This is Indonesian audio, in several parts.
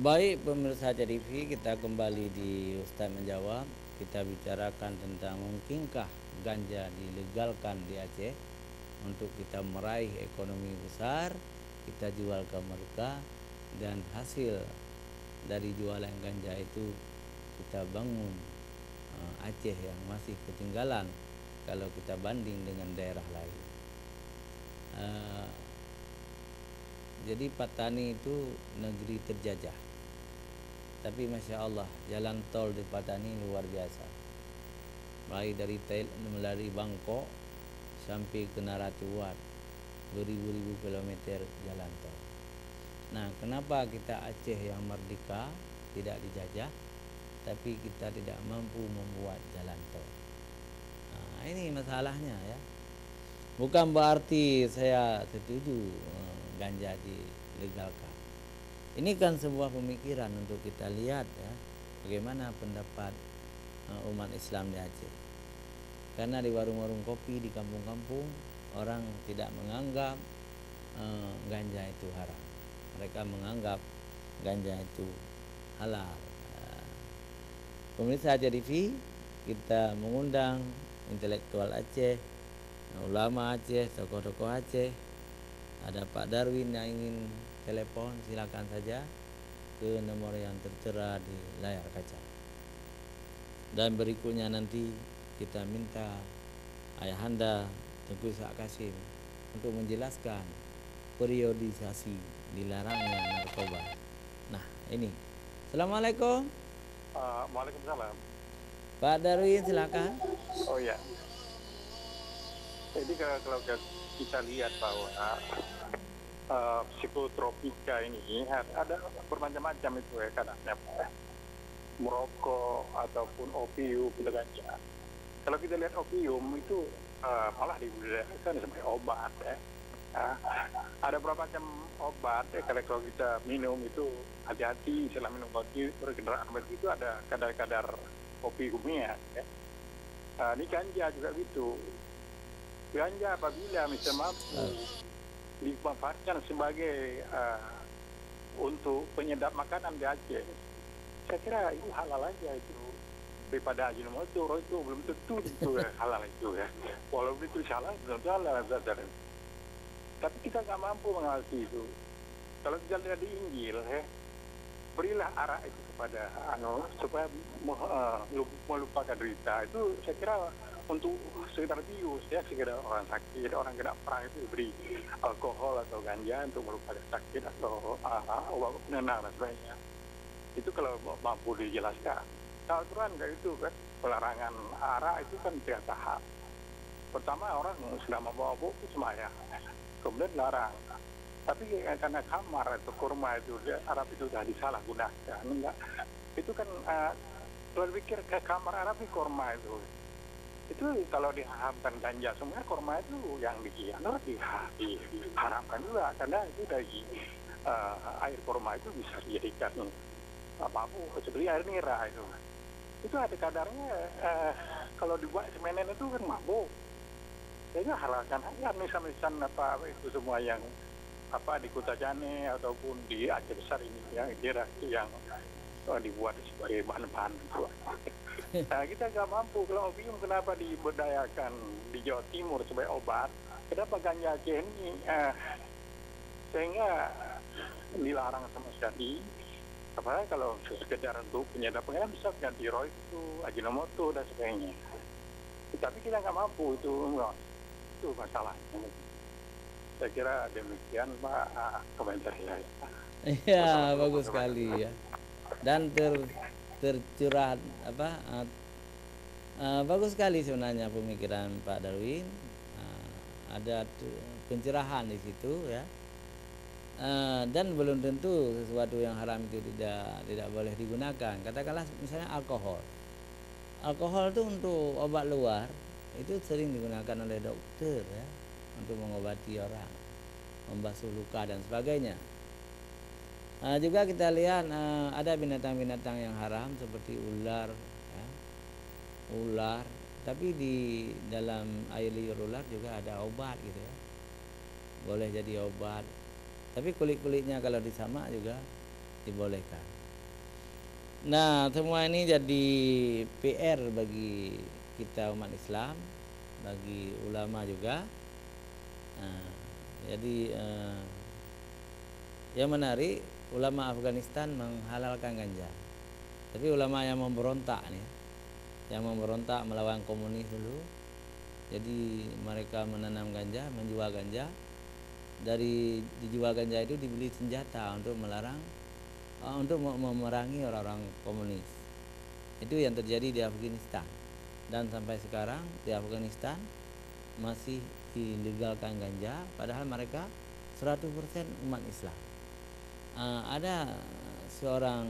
Baik pemirsa TV, kita kembali di Ustaz Menjawab. Kita bicarakan tentang mungkinkah ganja dilegalkan di Aceh untuk kita meraih ekonomi besar, kita jual ke mereka, dan hasil dari jualan ganja itu kita bangun Aceh yang masih ketinggalan kalau kita banding dengan daerah lain. Jadi Patani itu negeri terjajah, tapi Masya Allah jalan tol di Patani luar biasa. Mulai dari Bangkok sampai ke Naratuat, beribu-ribu kilometer jalan tol. Nah, kenapa kita Aceh yang merdeka tidak dijajah, tapi kita tidak mampu membuat jalan tol? Nah, ini masalahnya ya. Bukan berarti saya setuju ganja dilegalkan. Ini kan sebuah pemikiran untuk kita lihat ya, bagaimana pendapat umat Islam di Aceh. Karena di warung-warung kopi di kampung-kampung orang tidak menganggap ganja itu haram. Mereka menganggap ganja itu halal. Pemirsa Aceh TV, kita mengundang intelektual Aceh, ulama Aceh, tokoh-tokoh Aceh. Ada Pak Darwin yang ingin telepon, silakan saja ke nomor yang tertera di layar kaca. Dan berikutnya nanti kita minta Ayahanda Tengku Ishak Kasim untuk menjelaskan periodisasi dilarangnya narkoba. Nah, ini. Assalamualaikum. Waalaikumsalam. Pak Darwin, silakan. Oh ya, jadi kalau kita lihat bahwa psikotropika ini ada bermacam-macam itu ya, kadangnya merokok ataupun opium, ganja. Kalau kita lihat opium itu malah dibudidayakan sebagai obat ya. Ada beberapa macam obat ya, kalau kita minum itu hati-hati setelah minum kopi berkendaraan itu ada kadar-kadar opiumnya ya. Ini ganja juga gitu. Ganja apabila misalnya mampu dimanfaatkan sebagai untuk penyedap makanan di Aceh, saya kira itu halal aja itu. Daripada Ajinomoto itu belum tentu itu halal itu ya. Walaupun itu halal, belum tentu halal. Tapi kita nggak mampu mengawasi itu. Kalau kita lihat di Injil, berilah arak itu kepada supaya melupakan derita. Itu saya kira untuk sekedar bius ya, sekedar orang sakit, orang kena perang itu diberi alkohol atau ganja untuk melupakan sakit atau obat penenang dan sebagainya. Itu kalau mampu dijelaskan. Kalau Al-Quran kayak itu kan, pelarangan arak itu kan tiga tahap. Pertama orang sudah memabuk itu semayang, kemudian larang. Tapi karena kamar atau kurma itu Arab itu sudah disalahgunakan, enggak? Itu kan kalau pikir ke kamar Arab itu kurma itu kalau diharamkan ganja semua kurma itu yang diharamkan juga karena itu dari air kurma itu bisa dijadikan mabuk seperti air nira itu ada kadarnya kalau dibuat semenen itu kan mabuk. Jadi halalkan aja misal-misal apa itu semua yang di Kota Jane ataupun di Aceh Besar ini yang daerah itu yang dibuat sebagai bahan-bahan itu. Nah, kita nggak mampu. Kalau opium kenapa diberdayakan di Jawa Timur sebagai obat? Kenapa ganja Aceh ini sehingga dilarang sama sekali? Apalagi kalau sekedar untuk penyedapnya bisa ganti roy itu, Ajinomoto dan sebagainya. Tapi kita nggak mampu itu masalahnya. Saya kira demikian Pak komentar saya. Iya, bagus sekali ya. Dan tercurah bagus sekali sebenarnya pemikiran Pak Darwin. Ada pencerahan di situ ya. Dan belum tentu sesuatu yang haram itu tidak boleh digunakan. Katakanlah misalnya alkohol. Alkohol itu untuk obat luar itu sering digunakan oleh dokter ya, untuk mengobati orang, membasuh luka dan sebagainya. Juga kita lihat ada binatang-binatang yang haram seperti ular ya. Ular, tapi di dalam air liur ular juga ada obat gitu ya, boleh jadi obat. Tapi kulit-kulitnya kalau disamak juga dibolehkan. Nah, semua ini jadi PR bagi kita umat Islam, bagi ulama juga. Nah, jadi yang menarik, ulama Afghanistan menghalalkan ganja. Tapi ulama yang memberontak nih, yang memberontak melawan komunis dulu, jadi mereka menanam ganja, menjual ganja. Dari dijual ganja itu dibeli senjata untuk melarang, untuk memerangi orang-orang komunis. Itu yang terjadi di Afghanistan. Dan sampai sekarang di Afghanistan masih dilegalkan ganja, padahal mereka 100% umat Islam. Ada seorang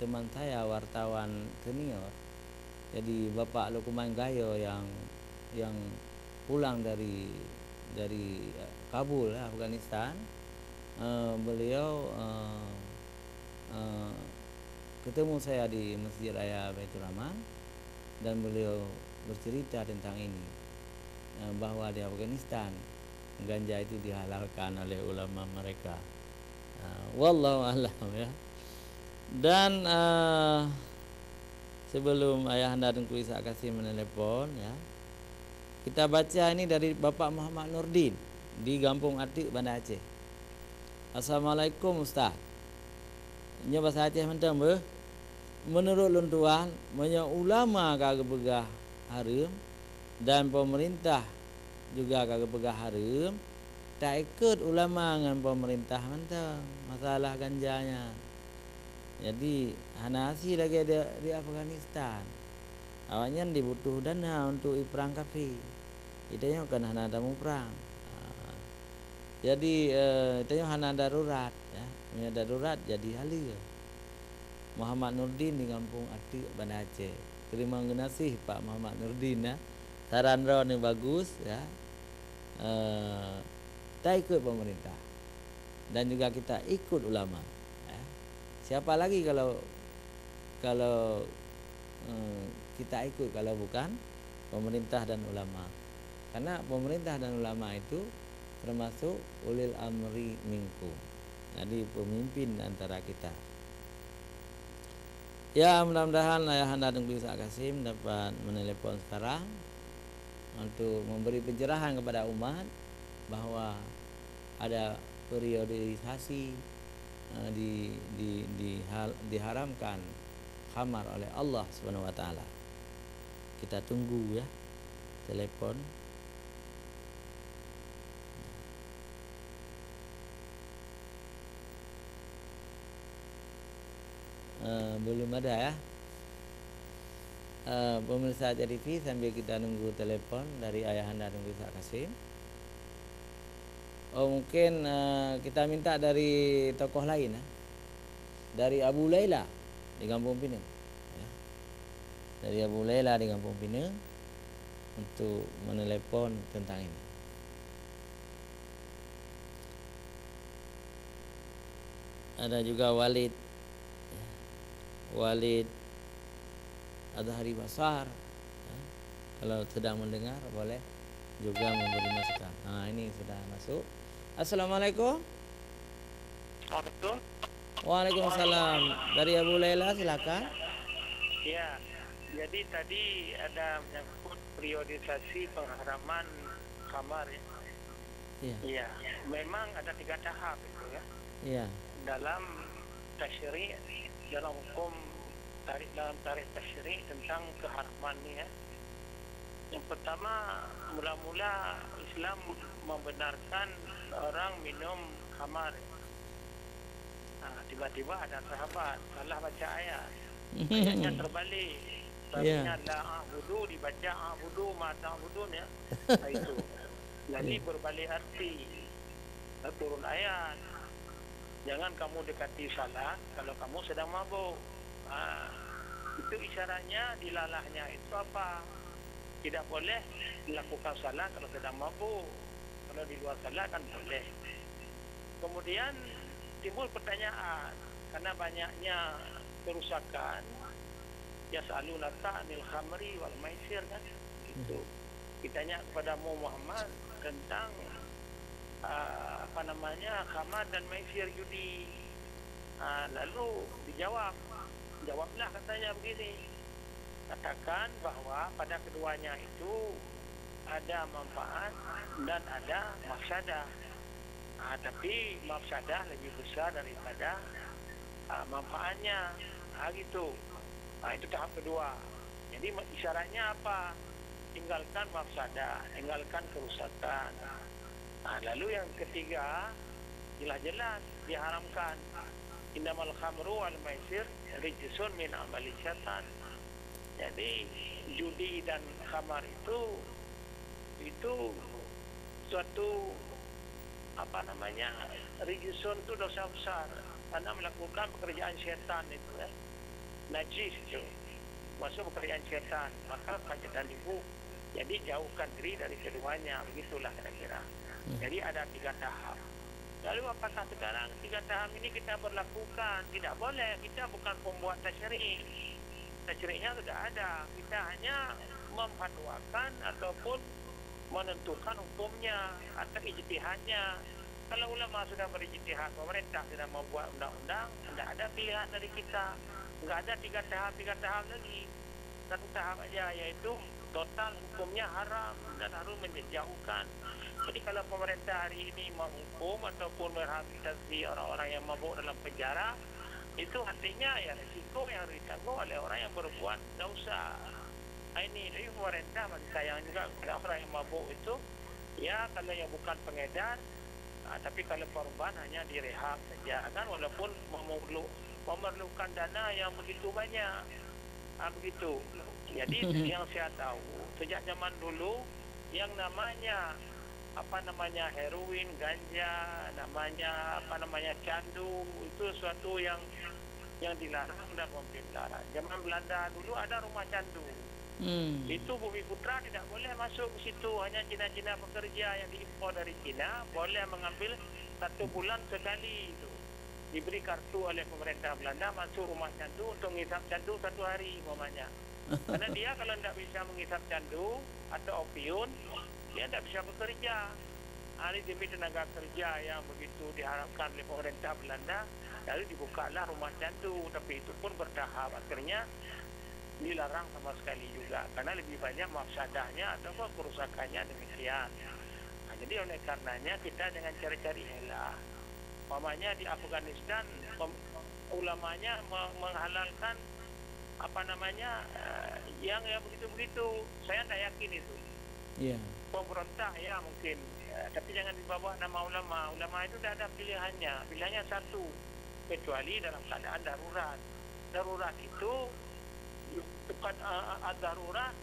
teman saya, wartawan senior, jadi Bapak Lukman Gayo, yang pulang dari Kabul, Afghanistan. Beliau ketemu saya di Masjid Raya Baitur Rahman, dan beliau bercerita tentang ini, bahwa di Afghanistan ganja itu dihalalkan oleh ulama mereka. Wallahu a'lam ya. Dan sebelum Ayahanda Tengku Ishak Kasim menelepon ya, kita baca ini dari Bapak Muhammad Nurdin di Kampung Atik, Banda Aceh. Assalamualaikum Ustaz. Nya bahasa Aceh mentang ber. Menurut luntuan, banyak ulama kagak begah haram dan pemerintah juga kagak begah haram. Tak ikut ulama dengan pemerintah mentang masalah ganjanya. Jadi Hanasi lagi ada di Afghanistan. Awalnya dibutuh dana untuk perang kafir. Itanya kan hana ada perang. Jadi itanya hana darurat ya. Punya darurat jadi halia. Muhammad Nurdin di Kampung Atik, Banda Aceh. Terima kasih Pak Muhammad Nurdin ya. Saran ro ni bagus ya. Kita ikut pemerintah dan juga kita ikut ulama ya. Siapa lagi kalau kita ikut kalau bukan pemerintah dan ulama? Karena pemerintah dan ulama itu termasuk ulil amri minkum, jadi pemimpin antara kita. Ya, mudah-mudahan Ayahanda Tengku Ishak Kasim dapat menelepon sekarang untuk memberi pencerahan kepada umat bahwa ada periodisasi diharamkan khamar oleh Allah Subhanahu wa taala. Kita tunggu ya telepon. Belum ada ya. Pemirsa TV, sambil kita nunggu telepon dari Ayahanda Tengku Ishak Kasim. Mungkin kita minta dari tokoh lain ya. Dari Abu Laila di Kampung Pinang ya. Dari Abu Laila di Kampung Pinang untuk menelepon tentang ini. Ada juga Walid Adhari Basar ya. Kalau sedang mendengar boleh juga memberi masukan. Ini sudah masuk. Assalamualaikum. Waalaikumsalam. Dari Abu Laila silakan. Ya, jadi tadi ada menyangkut periodisasi pengharaman khamar ya. Iya. Memang ada 3 tahap itu ya. Iya. Dalam tasyri', dalam hukum dalam tarikh tasyri' tentang keharaman ya. Yang pertama, mula-mula Islam membenarkan orang minum khamar. Tiba-tiba ada sahabat salah baca ayat. Ayatnya terbalik. Tadinya la'abudu dibaca a'budu ma ta'budun ya. Itu. Jadi berbalik arti. Turun ayat. Jangan kamu dekati salat kalau kamu sedang mabuk. Itu isyaratnya dilalahnya itu apa? Tidak boleh dilakukan salat kalau sedang mabuk. Kalau di luar salat kan boleh. Kemudian timbul pertanyaan karena banyaknya kerusakan. Yas'alunaka 'anil khamri wal maisir kan. Itu. Ditanya kepada Muhammad tentang khamar dan maisir judi. Lalu dijawab jawablah katanya begini, katakan bahwa pada keduanya itu ada manfaat dan ada mafsadah. Tapi mafsadah lebih besar daripada manfaatnya. Gitu. Itu tahap kedua. Jadi isyaratnya apa? Tinggalkan mafsadah, tinggalkan kerusakan. Lalu yang ketiga, jelas-jelas diharamkan. Innamal khamru wal maisir rijsun min amali syaitan. Jadi judi dan khamar itu suatu rijsun itu dosa besar karena melakukan pekerjaan syaitan itu najis itu masuk pekerjaan syaitan, maka kajian ibu jadi jauhkan diri dari keduanya, begitulah kira-kira. Jadi ada 3 tahap. Lalu apakah sekarang 3 tahap ini kita berlakukan? Tidak boleh, kita bukan pembuat tasyri'. Tasyri'nya sudah ada, kita hanya memfatwakan ataupun menentukan hukumnya atau ijtihadnya. Kalau ulama sudah berijtihad, pemerintah sudah membuat undang-undang, tidak ada pilihan dari kita. Enggak ada 3 tahap lagi. 1 tahap aja, yaitu total hukumnya haram dan harus menjauhkan. Jadi kalau pemerintah hari ini menghukum ataupun merehabilitasi orang-orang yang mabuk dalam penjara, itu artinya ya risiko yang ditanggung oleh orang yang berbuat dosa. Ini dari pemerintah masih sayang juga kepada orang yang mabuk itu, ya kalau yang bukan pengedar, tapi kalau korban hanya direhab saja kan, walaupun memerlukan dana yang begitu banyak. Begitu. Jadi yang saya tahu sejak zaman dulu yang namanya heroin, ganja, namanya candu, itu suatu yang dilarang dan pemerintah. Zaman Belanda dulu ada rumah candu. Itu Bumi Putra tidak boleh masuk ke situ, hanya Cina-Cina pekerja yang diimpor dari Cina boleh mengambil 1 bulan sekali itu. Diberi kartu oleh pemerintah Belanda masuk rumah candu untuk menghisap candu 1 hari umpamanya. Karena dia kalau tidak bisa menghisap candu atau opium, dia tidak bisa bekerja. Ini demi tenaga kerja yang begitu diharapkan oleh pemerintah Belanda, lalu dibukalah rumah candu, tapi itu pun bertahap. Akhirnya dilarang sama sekali juga, karena lebih banyak mafsadahnya atau kerusakannya demikian. Jadi oleh karenanya kita dengan cari-cari helah. Umpamanya di Afghanistan ulamanya menghalalkan yang begitu-begitu. Saya tidak yakin itu. Pemerintah ya mungkin, tapi jangan dibawa nama ulama. Ulama itu tidak ada pilihannya 1, kecuali dalam keadaan darurat. Darurat itu darurat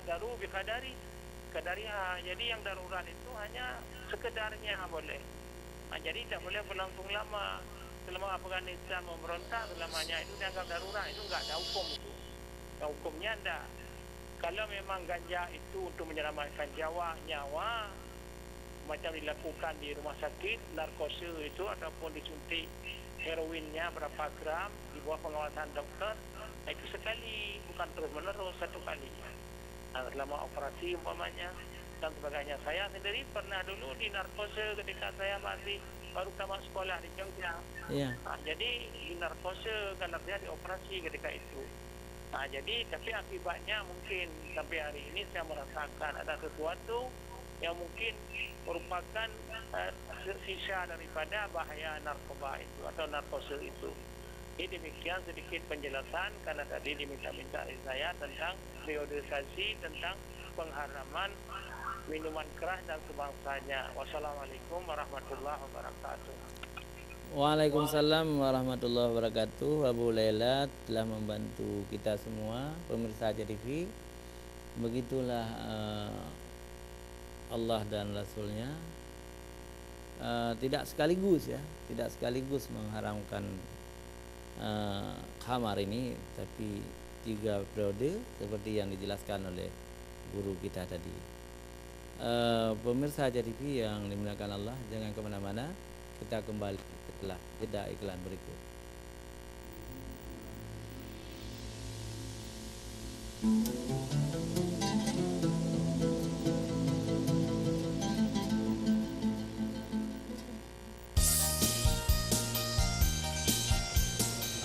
daru kadariha. Jadi yang darurat itu hanya sekedarnya boleh. Jadi tidak boleh berlangsung lama. Selama Afghanistan memberontak, selamanya itu dianggap darurat, itu enggak ada hukum itu. Hukumnya enggak. Kalau memang ganja itu untuk menyelamatkan nyawa, macam dilakukan di rumah sakit, narkosa itu ataupun disuntik heroinnya berapa gram di bawah pengawasan dokter, itu sekali, bukan terus-menerus, 1 kali. Selama operasi umpamanya dan sebagainya. Saya sendiri pernah dulu di narkosa ketika saya masih baru tamat sekolah di Jogja. Jadi di narkosa karena saya dioperasi ketika itu. Jadi tapi akibatnya mungkin sampai hari ini saya merasakan ada sesuatu yang mungkin merupakan sisa daripada bahaya narkoba itu atau narkosa itu. Jadi demikian sedikit penjelasan, karena tadi diminta-minta dari saya tentang periodisasi, tentang pengharaman minuman keras dan sebangsanya. Wassalamualaikum warahmatullahi wabarakatuh. Waalaikumsalam warahmatullahi wabarakatuh. Abu Laila telah membantu kita semua pemirsa Aja TV. Begitulah Allah dan Rasulnya tidak sekaligus mengharamkan khamar ini, tapi 3 periode seperti yang dijelaskan oleh guru kita tadi. Pemirsa Aja TV yang dimuliakan Allah, jangan kemana-mana, kita kembali setelah jeda iklan berikut.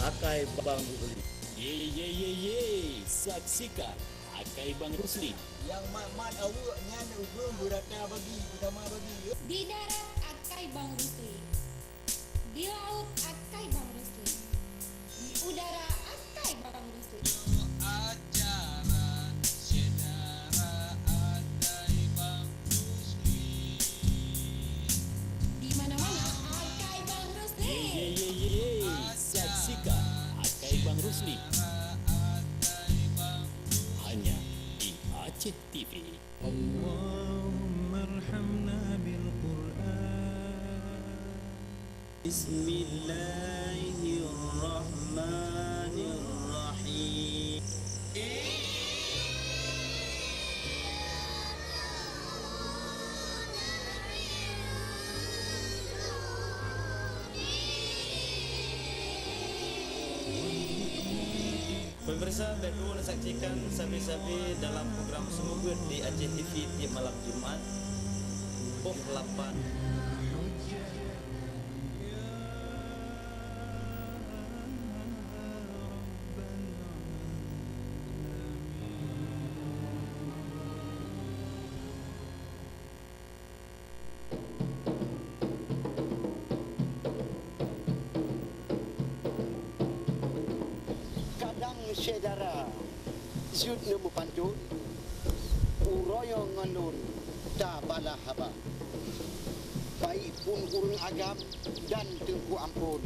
Akai Bambu Beli Saksikan Akai Bang Rusli yang mat awaknya nak ubung burata bagi utama bagi. Di darat Akai Bang Rusli, di laut Akai Bang Rusli, di udara Akai Bang Rusli. Acara sedara Akai Bang Rusli. Di mana-mana Akai Bang Rusli. Saksikan Akai Bang Rusli hanya di Aceh TV. Allahumma arhamna bil Qur'an. Bismillahirrahmanirrahim. Pemirsa, baru saksikan sabi-sabi dalam program Semoga di Aceh TV tiap malam Jumaat pukul 8. Sedara Zud nemu pantun Uroyo ngalun Da bala haba Baik pun urung agam Dan tengku ampun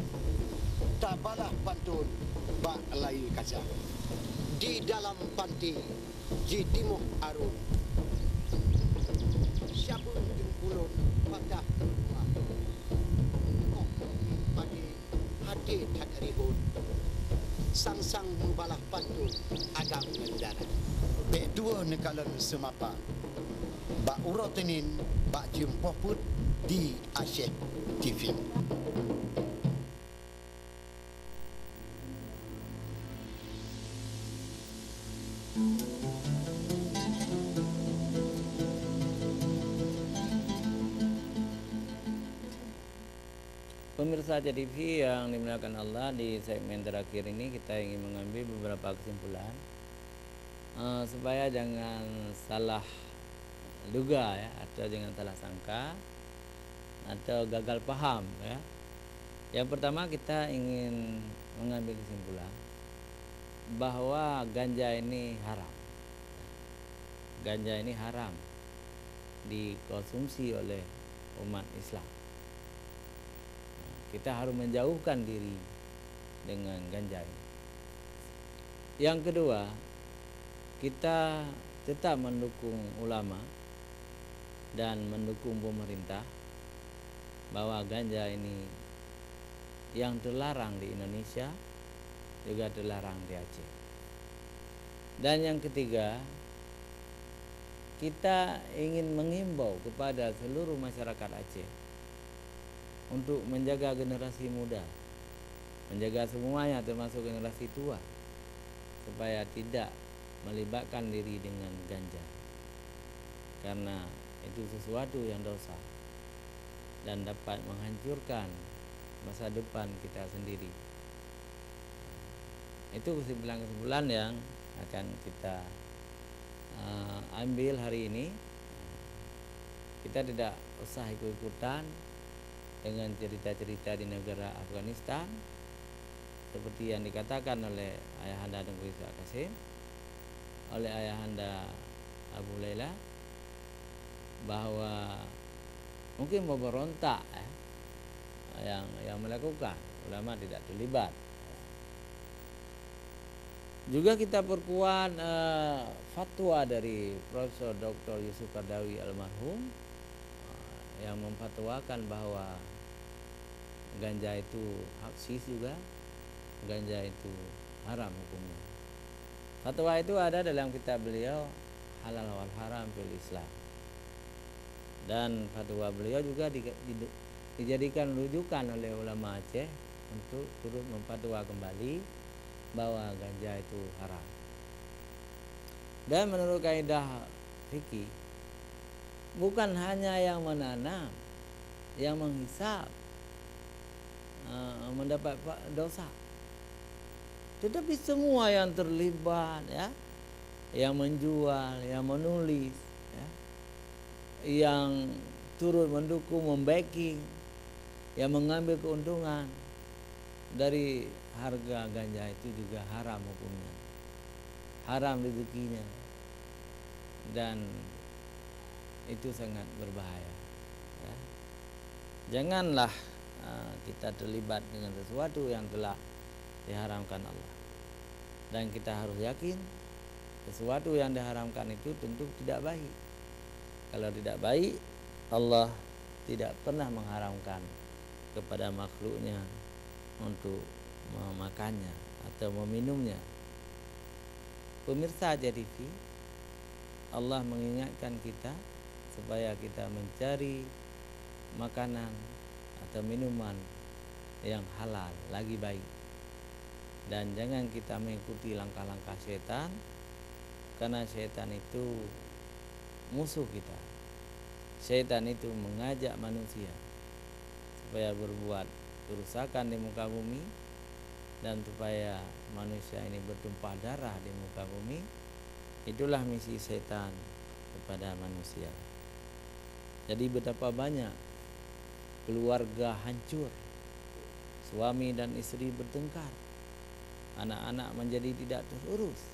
Da bala pantun Bak layu kaca Di dalam panti Di timuh arun Syabun tengkulun Patah rumah Kok pagi Hati tak rihun sang-sang membalah pantun agam ngendara. Bek dua nekalan semapa. Bak urotenin bak jumpa put di Aceh TV. Pemirsa Aceh TV yang dimuliakan Allah, di segmen terakhir ini kita ingin mengambil beberapa kesimpulan supaya jangan salah duga ya, atau jangan salah sangka atau gagal paham ya. Yang pertama, kita ingin mengambil kesimpulan bahwa ganja ini haram. Ganja ini haram dikonsumsi oleh umat Islam. Kita harus menjauhkan diri dengan ganja ini. Yang kedua, kita tetap mendukung ulama dan mendukung pemerintah bahwa ganja ini yang terlarang di Indonesia juga terlarang di Aceh. Dan yang ketiga, kita ingin mengimbau kepada seluruh masyarakat Aceh untuk menjaga generasi muda, menjaga semuanya termasuk generasi tua, supaya tidak melibatkan diri dengan ganja, karena itu sesuatu yang dosa dan dapat menghancurkan masa depan kita sendiri. Itu kesimpulan-kesimpulan yang akan kita ambil hari ini. Kita tidak usah ikut-ikutan dengan cerita-cerita di negara Afghanistan seperti yang dikatakan oleh Ayahanda Tengku Ishak Qasim, oleh Ayahanda Abu Laila, bahwa mungkin mau berontak yang melakukan, ulama tidak terlibat. Juga kita perkuat fatwa dari Profesor Dr. Yusuf Qardawi almarhum yang memfatwakan bahwa ganja itu haksis, juga ganja itu haram hukumnya. Fatwa itu ada dalam kitab beliau Halal wal Haram fil Islam, dan fatwa beliau juga dijadikan rujukan oleh ulama Aceh untuk turut memfatwa kembali bahwa ganja itu haram. Dan menurut kaidah fikih, bukan hanya yang menanam, yang menghisap mendapat dosa, tetapi semua yang terlibat ya, yang menjual, yang menulis, ya, yang turut mendukung, membacking, yang mengambil keuntungan dari harga ganja itu juga haram hukumnya, haram rezekinya, dan itu sangat berbahaya. Ya. Janganlah kita terlibat dengan sesuatu yang telah diharamkan Allah, dan kita harus yakin sesuatu yang diharamkan itu tentu tidak baik. Kalau tidak baik, Allah tidak pernah mengharamkan kepada makhluknya untuk memakannya atau meminumnya. Pemirsa AJTV, Allah mengingatkan kita supaya kita mencari makanan atau minuman yang halal, lagi baik. Dan jangan kita mengikuti langkah-langkah setan, karena setan itu musuh kita. Setan itu mengajak manusia supaya berbuat kerusakan di muka bumi, dan supaya manusia ini bertumpah darah di muka bumi. Itulah misi setan kepada manusia. Jadi betapa banyak keluarga hancur, suami dan istri bertengkar, anak-anak menjadi tidak terurus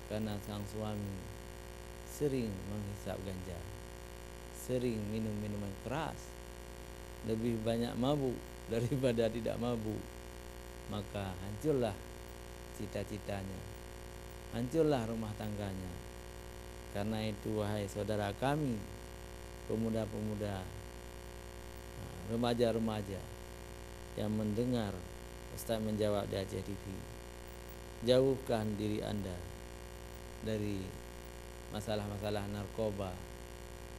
karena sang suami sering menghisap ganja, sering minum minuman keras, lebih banyak mabuk daripada tidak mabuk. Maka hancurlah cita-citanya, hancurlah rumah tangganya. Karena itu, wahai saudara kami, pemuda-pemuda, remaja-remaja yang mendengar Ustaz menjawab di AJTV, jauhkan diri Anda dari masalah-masalah narkoba,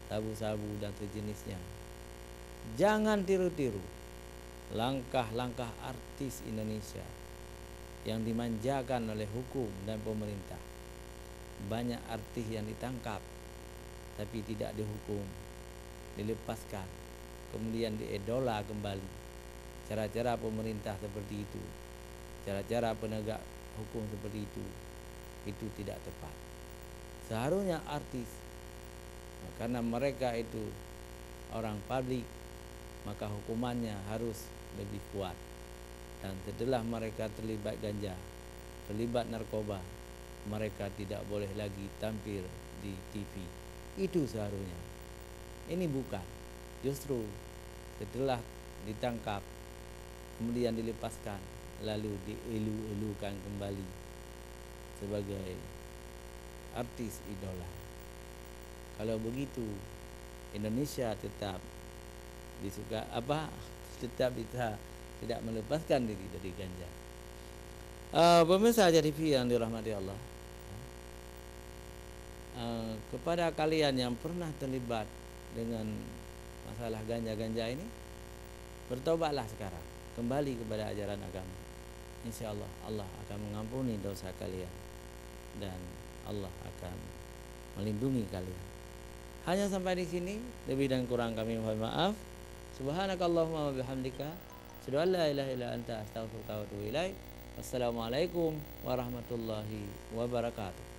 sabu-sabu dan sejenisnya. Jangan tiru-tiru langkah-langkah artis Indonesia yang dimanjakan oleh hukum dan pemerintah. Banyak artis yang ditangkap tapi tidak dihukum, dilepaskan, kemudian diedola kembali. Cara-cara pemerintah seperti itu, cara-cara penegak hukum seperti itu tidak tepat. Seharusnya artis, karena mereka itu orang publik, maka hukumannya harus lebih kuat. Dan setelah mereka terlibat ganja, terlibat narkoba, mereka tidak boleh lagi tampil di TV. Itu seharusnya. Ini bukan. Justru setelah ditangkap, kemudian dilepaskan, lalu dielu-elukan kembali sebagai artis idola. Kalau begitu, Indonesia tetap tetap bisa tidak melepaskan diri dari ganja. Pemirsa AJTV yang dirahmati Allah, kepada kalian yang pernah terlibat dengan masalah ganja-ganja ini, bertobatlah sekarang, kembali kepada ajaran agama. Insya Allah, Allah akan mengampuni dosa kalian dan Allah akan melindungi kalian. Hanya sampai di sini, lebih dan kurang kami mohon maaf. Subhanakallahumma wa bihamdika, asyhadu an la ilaha illa anta, astaghfiruka wa atubu ilaik. Wassalamualaikum warahmatullahi wabarakatuh.